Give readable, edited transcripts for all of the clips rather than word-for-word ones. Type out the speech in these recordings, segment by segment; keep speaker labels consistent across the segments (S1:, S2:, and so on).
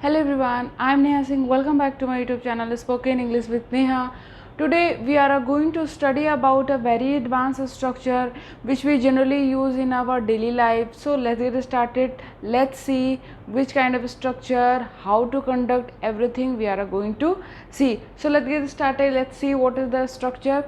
S1: Hello everyone, I am Neha Singh. Welcome back to my YouTube channel Spoken English with Neha. Today we are going to study about a very advanced structure which we generally use in our daily life. So let's get started. Let's see which kind of structure, how to conduct everything we are going to see. So let's get started. Let's see what is the structure.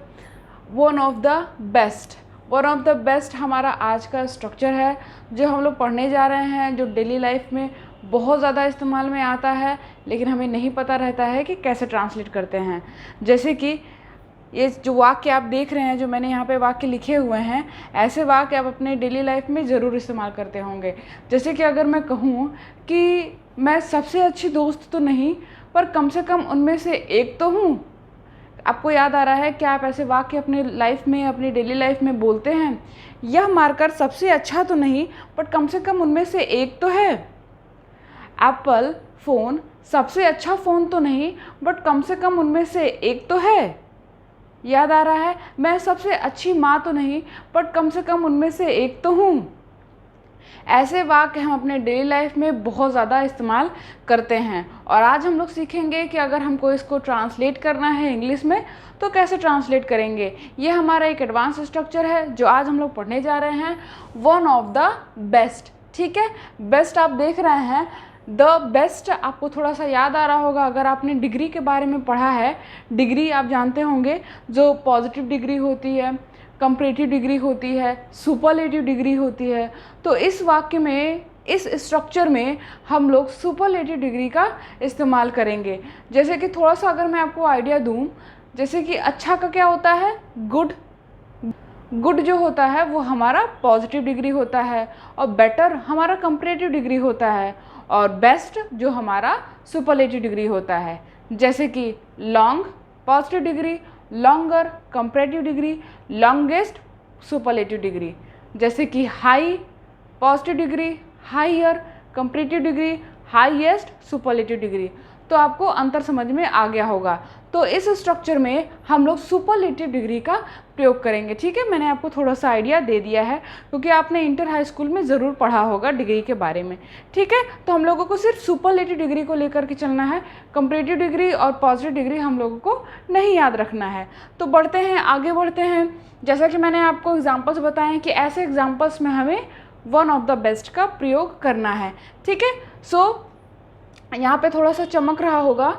S1: One of the best हमारा आज का structure है जो हम लोग पढ़ने जा रहे हैं, जो डेली लाइफ में बहुत ज़्यादा इस्तेमाल में आता है, लेकिन हमें नहीं पता रहता है कि कैसे ट्रांसलेट करते हैं। जैसे कि ये जो वाक्य आप देख रहे हैं, जो मैंने यहाँ पे वाक्य लिखे हुए हैं, ऐसे वाक्य आप अपने डेली लाइफ में ज़रूर इस्तेमाल करते होंगे। जैसे कि अगर मैं कहूँ कि मैं सबसे अच्छी दोस्त तो नहीं, पर कम से कम उनमें से एक तो हूँ। आपको याद आ रहा है कि आप ऐसे वाक्य अपने लाइफ में, अपनी डेली लाइफ में बोलते हैं। यह मार्कर सबसे अच्छा तो नहीं, बट कम से कम उनमें से एक तो है। एप्पल फ़ोन सबसे अच्छा फ़ोन तो नहीं, बट कम से कम उनमें से एक तो है। याद आ रहा है, मैं सबसे अच्छी माँ तो नहीं, बट कम से कम उनमें से एक तो हूँ। ऐसे वाक्य हम अपने डेली लाइफ में बहुत ज़्यादा इस्तेमाल करते हैं, और आज हम लोग सीखेंगे कि अगर हमको इसको ट्रांसलेट करना है इंग्लिश में तो कैसे ट्रांसलेट करेंगे। ये हमारा एक एडवांस स्ट्रक्चर है जो आज हम लोग पढ़ने जा रहे हैं, वन ऑफ द बेस्ट। ठीक है, बेस्ट आप देख रहे हैं, द बेस्ट आपको थोड़ा सा याद आ रहा होगा अगर आपने डिग्री के बारे में पढ़ा है। डिग्री आप जानते होंगे, जो पॉजिटिव डिग्री होती है, कंपैरेटिव डिग्री होती है, सुपरलेटिव डिग्री होती है। तो इस वाक्य में, इस स्ट्रक्चर में हम लोग सुपरलेटिव डिग्री का इस्तेमाल करेंगे। जैसे कि थोड़ा सा अगर मैं आपको आइडिया दूं, जैसे कि अच्छा का क्या होता है, गुड। गुड जो होता है वो हमारा पॉजिटिव डिग्री होता है, और बेटर हमारा कंपैरेटिव डिग्री होता है, और बेस्ट जो हमारा सुपरलेटिव डिग्री होता है। जैसे कि long positive degree, longer comparative degree, longest superlative degree. जैसे कि high positive degree, higher comparative degree, highest superlative degree. तो आपको अंतर समझ में आ गया होगा। तो इस स्ट्रक्चर में हम लोग सुपरलेटिव डिग्री का प्रयोग करेंगे। ठीक है, मैंने आपको थोड़ा सा आइडिया दे दिया है क्योंकि आपने इंटर हाई स्कूल में ज़रूर पढ़ा होगा डिग्री के बारे में। ठीक है, तो हम लोगों को सिर्फ सुपरलेटिव डिग्री को लेकर के चलना है, कंपैरेटिव डिग्री और पॉजिटिव डिग्री हम लोगों को नहीं याद रखना है। तो बढ़ते हैं, आगे बढ़ते हैं। जैसा कि मैंने आपको एग्जाम्पल्स बताए कि ऐसे एग्जाम्पल्स में हमें वन ऑफ द बेस्ट का प्रयोग करना है। ठीक है, सो यहाँ पे थोड़ा सा चमक रहा होगा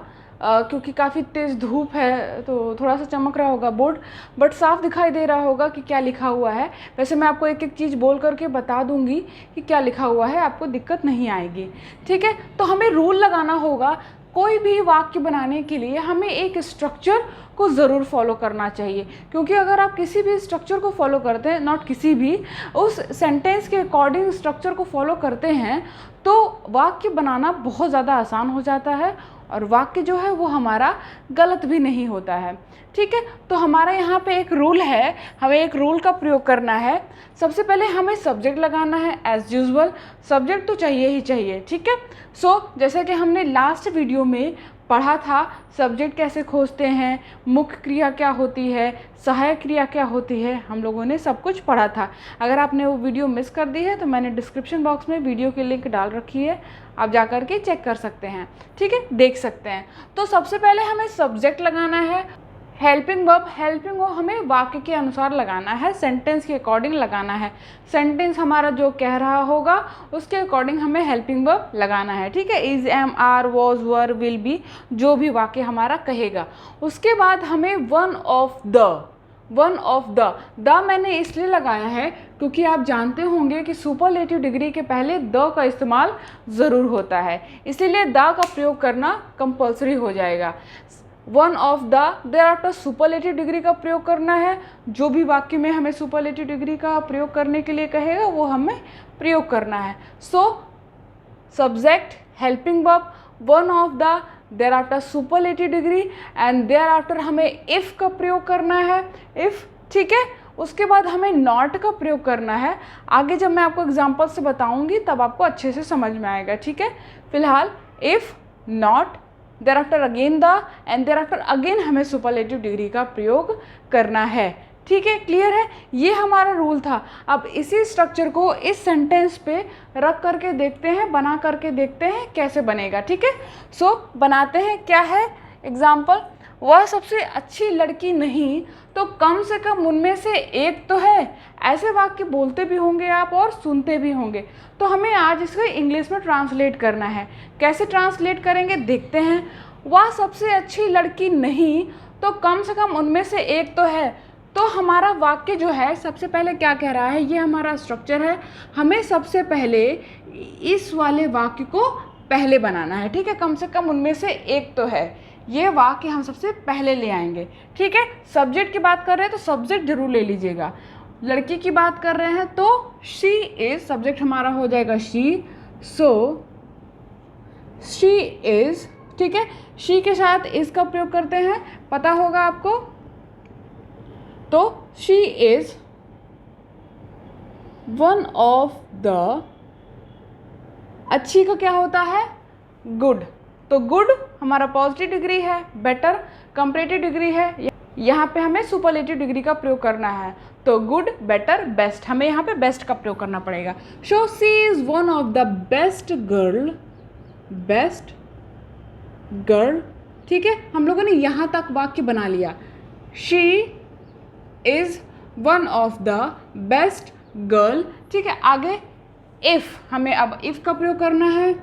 S1: क्योंकि काफ़ी तेज़ धूप है, तो थोड़ा सा चमक रहा होगा बोर्ड, बट साफ दिखाई दे रहा होगा कि क्या लिखा हुआ है। वैसे मैं आपको एक एक चीज़ बोल करके बता दूंगी कि क्या लिखा हुआ है, आपको दिक्कत नहीं आएगी। ठीक है, तो हमें रूल लगाना होगा। कोई भी वाक्य बनाने के लिए हमें एक स्ट्रक्चर को ज़रूर फॉलो करना चाहिए, क्योंकि अगर आप किसी भी स्ट्रक्चर को फॉलो करते हैं, नॉट किसी भी, उस सेंटेंस के अकॉर्डिंग स्ट्रक्चर को फॉलो करते हैं, तो वाक्य बनाना बहुत ज़्यादा आसान हो जाता है, और वाक्य जो है वो हमारा गलत भी नहीं होता है। ठीक है, तो हमारा यहाँ पे एक रूल है, हमें एक रूल का प्रयोग करना है। सबसे पहले हमें सब्जेक्ट लगाना है। एज यूजुअल सब्जेक्ट तो चाहिए ही चाहिए। ठीक है, सो जैसे कि हमने लास्ट वीडियो में पढ़ा था सब्जेक्ट कैसे खोजते हैं, मुख्य क्रिया क्या होती है, सहायक क्रिया क्या होती है, हम लोगों ने सब कुछ पढ़ा था। अगर आपने वो वीडियो मिस कर दी है तो मैंने डिस्क्रिप्शन बॉक्स में वीडियो की लिंक डाल रखी है, आप जा कर के चेक कर सकते हैं। ठीक है, देख सकते हैं। तो सबसे पहले हमें सब्जेक्ट लगाना है। हेल्पिंग वर्ब हमें वाक्य के अनुसार लगाना है, सेंटेंस के अकॉर्डिंग लगाना है। सेंटेंस हमारा जो कह रहा होगा उसके अकॉर्डिंग हमें हेल्पिंग वर्ब लगाना है। ठीक है, is, am, are, was, were, will be, जो भी वाक्य हमारा कहेगा। उसके बाद हमें वन ऑफ द मैंने इसलिए लगाया है क्योंकि आप जानते होंगे कि सुपरलेटिव डिग्री के पहले द का इस्तेमाल ज़रूर होता है, इसीलिए द का प्रयोग करना कंपल्सरी हो जाएगा। One of the, thereafter superlative degree का प्रयोग करना है। जो भी वाक्य में हमें सुपरलेटिव डिग्री का प्रयोग करने के लिए कहेगा वो हमें प्रयोग करना है। So subject, helping verb, one of the, thereafter superlative degree, and thereafter हमें इफ़ का प्रयोग करना है, इफ़। ठीक है, उसके बाद हमें नॉट का प्रयोग करना है। आगे जब मैं आपको एग्जाम्पल से बताऊंगी तब आपको अच्छे से समझ में आएगा। ठीक है, फिलहाल if, not, thereafter again the, and thereafter again हमें सुपरलेटिव डिग्री का प्रयोग करना है। ठीक है, क्लियर है, ये हमारा रूल था। अब इसी स्ट्रक्चर को इस सेंटेंस पे रख करके देखते हैं, बना करके देखते हैं कैसे बनेगा। ठीक है, सो बनाते हैं। क्या है एग्जाम्पल? वह सबसे अच्छी लड़की नहीं तो कम से कम उनमें से एक तो है। ऐसे वाक्य बोलते भी होंगे आप और सुनते भी होंगे, तो हमें आज इसे इंग्लिश में ट्रांसलेट करना है। कैसे ट्रांसलेट करेंगे देखते हैं। वह सबसे अच्छी लड़की नहीं तो कम से कम उनमें से एक तो है। तो हमारा वाक्य जो है सबसे पहले क्या कह रहा है, ये हमारा स्ट्रक्चर है। हमें सबसे पहले इस वाले वाक्य को पहले बनाना है। ठीक है, कम से कम उनमें से एक तो है, ये वाक्य हम सबसे पहले ले आएंगे। ठीक है, सब्जेक्ट की बात कर रहे हैं तो सब्जेक्ट जरूर ले लीजिएगा। लड़की की बात कर रहे हैं तो शी इज, सब्जेक्ट हमारा हो जाएगा शी। सो शी इज, ठीक है, शी के साथ इज का प्रयोग करते हैं, पता होगा आपको। तो she is one of the, अच्छी का क्या होता है? गुड। तो गुड हमारा पॉजिटिव डिग्री है, बेटर कंपैरेटिव डिग्री है, यहाँ पे हमें सुपरलेटिव डिग्री का प्रयोग करना है। तो गुड, बेटर, बेस्ट, हमें यहाँ पे बेस्ट का प्रयोग करना पड़ेगा। So she is one of the best girl, best girl. ठीक है, हम लोगों ने यहाँ तक वाक्य बना लिया। She is one of the best girl. ठीक है, आगे इफ, हमें अब इफ का प्रयोग करना है।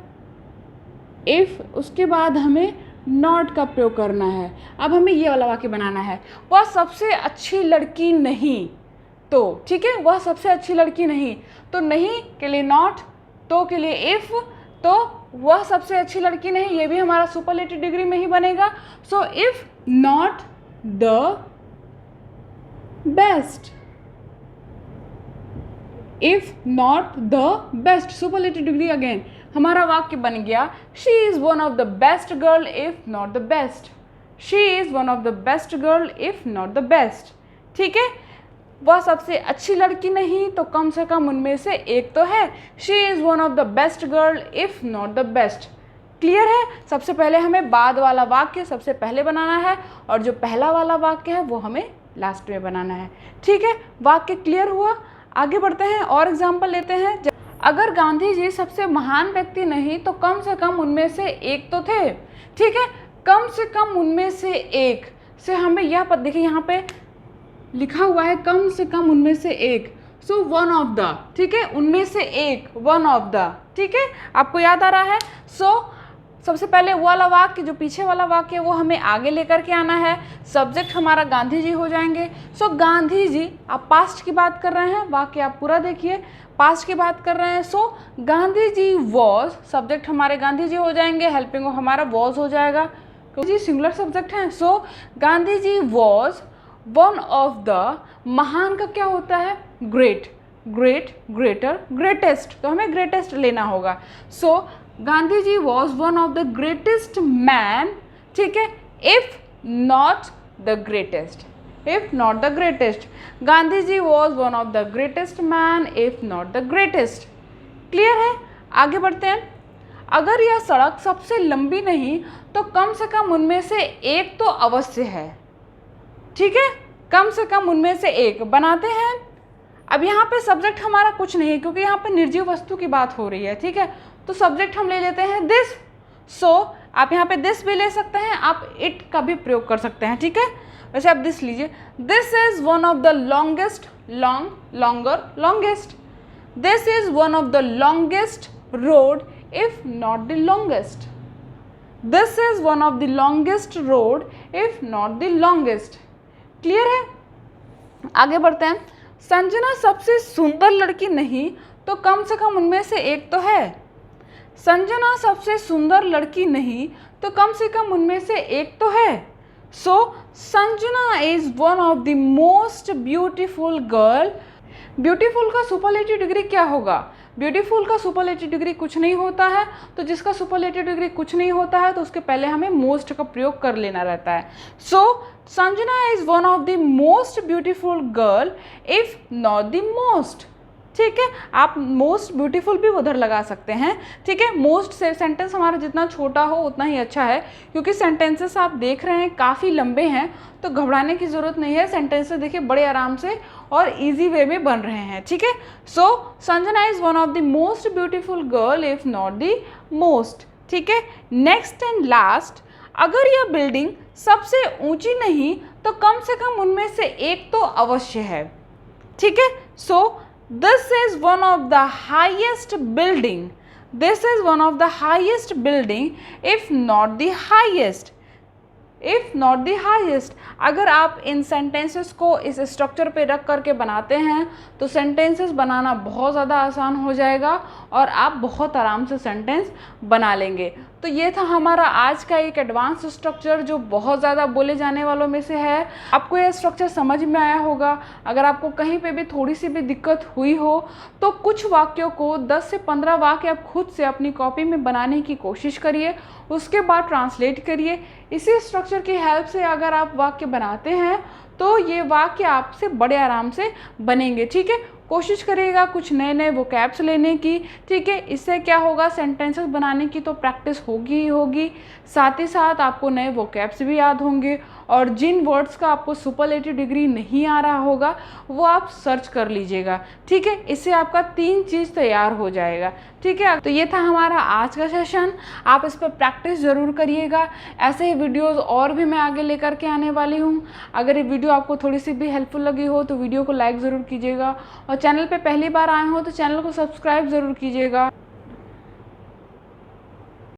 S1: इफ, उसके बाद हमें नॉट का प्रयोग करना है। अब हमें ये वाला वाक्य बनाना है। वह सबसे अच्छी लड़की नहीं तो, ठीक है, वह सबसे अच्छी लड़की नहीं, तो नहीं के लिए नॉट, तो के लिए इफ, तो वह सबसे अच्छी लड़की नहीं, ये भी हमारा सुपरलेटिव डिग्री में ही बनेगा। So if not the best, if not the best, superlative degree again. हमारा वाक्य बन गया, she is one of the best girl if not the best. She is one of the best girl if not the best. ठीक है, वह सबसे अच्छी लड़की नहीं तो कम से कम उनमें से एक तो है। She is one of the best girl if not the best. Clear है? सबसे पहले हमें बाद वाला वाक्य सबसे पहले बनाना है और जो पहला वाला वाक्य है वो हमें लास्ट में बनाना है। ठीक है, वाक्य क्लियर हुआ? आगे बढ़ते हैं और एग्जाम्पल लेते हैं। अगर गांधी जी सबसे महान व्यक्ति नहीं तो कम से कम उनमें से एक तो थे। ठीक है, कम से कम उनमें से एक से हमें यह पता, देखिए यहाँ पे लिखा हुआ है कम से कम उनमें से एक। सो वन ऑफ द, ठीक है, उनमें से एक, वन ऑफ द। ठीक है, आपको याद आ रहा है? सो सबसे पहले वो वाला वाक्य, जो पीछे वाला वाक्य है वो हमें आगे लेकर के आना है। सब्जेक्ट हमारा गांधी जी हो जाएंगे। सो गांधी जी, आप पास्ट की बात कर रहे हैं, वाक्य आप पूरा देखिए, पास्ट की बात कर रहे हैं। सो गांधी जी वॉज, सब्जेक्ट हमारे गांधी जी हो जाएंगे, हेल्पिंग हमारा वॉज हो जाएगा क्योंकि सिंगुलर सब्जेक्ट हैं। सो Gandhi ji was one of the, महान का क्या होता है? ग्रेट, ग्रेट, ग्रेटर, ग्रेटेस्ट, तो हमें ग्रेटेस्ट लेना होगा। So Gandhi ji was one of the greatest man, ठीक है, if not the greatest, if not the greatest. Gandhi ji was one of the greatest man if not the greatest. Clear है? आगे बढ़ते हैं। अगर यह सड़क सबसे लंबी नहीं तो कम से कम उनमें से एक तो अवश्य है। ठीक है, कम से कम उनमें से एक बनाते हैं। अब यहाँ पे सब्जेक्ट हमारा कुछ नहीं है क्योंकि यहाँ पे निर्जीव वस्तु की बात हो रही है। ठीक है, तो सब्जेक्ट हम ले लेते हैं दिस। सो आप यहाँ पे दिस भी ले सकते हैं, आप इट का भी प्रयोग कर सकते हैं। ठीक है, वैसे आप दिस लीजिए। This is one of the longest, long, longer, longest. This is one of the longest road if not the longest. This is one of the longest road if not the longest. Clear है? आगे बढ़ते हैं। संजना सबसे सुंदर लड़की नहीं तो कम से कम उनमें से एक तो है। संजना सबसे सुंदर लड़की नहीं तो कम से कम उनमें से एक तो है। So Sanjana is one of the most beautiful girl. Beautiful का सुपरलेटिव डिग्री क्या होगा? ब्यूटीफुल का सुपरलेटिव डिग्री कुछ नहीं होता है, तो जिसका सुपरलेटिव डिग्री कुछ नहीं होता है तो उसके पहले हमें मोस्ट का प्रयोग कर लेना रहता है। So Sanjana is one of the most beautiful girl if not the most. ठीक है। आप मोस्ट ब्यूटीफुल भी उधर लगा सकते हैं, ठीक है। मोस्ट से सेंटेंस हमारा जितना छोटा हो उतना ही अच्छा है, क्योंकि सेंटेंसेस आप देख रहे हैं काफ़ी लंबे हैं, तो घबराने की ज़रूरत नहीं है। सेंटेंसेस देखिए बड़े आराम से और ईजी वे में बन रहे हैं, ठीक है। So Sanjana is one of the most beautiful girl if not the most, ठीक है। नेक्स्ट एंड लास्ट, अगर यह बिल्डिंग सबसे ऊंची नहीं तो कम से कम उनमें से एक तो अवश्य है, ठीक है। So this is one of the highest building, this is one of the highest building if not the highest, if not the highest. अगर आप इन सेंटेंसेस को इस स्ट्रक्चर पे रख करके बनाते हैं तो सेंटेंसेस बनाना बहुत ज़्यादा आसान हो जाएगा और आप बहुत आराम से सेंटेंस बना लेंगे। तो ये था हमारा आज का एक एडवांस स्ट्रक्चर जो बहुत ज़्यादा बोले जाने वालों में से है। आपको यह स्ट्रक्चर समझ में आया होगा। अगर आपको कहीं पे भी थोड़ी सी भी दिक्कत हुई हो तो कुछ वाक्यों को 10 से 15 वाक्य आप खुद से अपनी कॉपी में बनाने की कोशिश करिए, उसके बाद ट्रांसलेट करिए। इसी स्ट्रक्चर की हेल्प से अगर आप वाक्य बनाते हैं तो ये वाक्य आपसे बड़े आराम से बनेंगे, ठीक है। कोशिश करिएगा कुछ नए नए वोकैब्स लेने की, ठीक है। इससे क्या होगा, सेंटेंसेस बनाने की तो प्रैक्टिस होगी ही होगी, साथ ही साथ आपको नए वोकैब्स भी याद होंगे और जिन वर्ड्स का आपको सुपरलेटिव डिग्री नहीं आ रहा होगा वो आप सर्च कर लीजिएगा, ठीक है। इससे आपका 3 चीज़ तैयार हो जाएगा, ठीक है। तो ये था हमारा आज का सेशन, आप इस पर प्रैक्टिस ज़रूर करिएगा। ऐसे ही वीडियोस और भी मैं आगे लेकर के आने वाली हूँ। अगर ये वीडियो आपको थोड़ी सी भी हेल्पफुल लगी हो तो वीडियो को लाइक ज़रूर कीजिएगा और चैनल पे पहली बार आए हो तो चैनल को सब्सक्राइब ज़रूर कीजिएगा।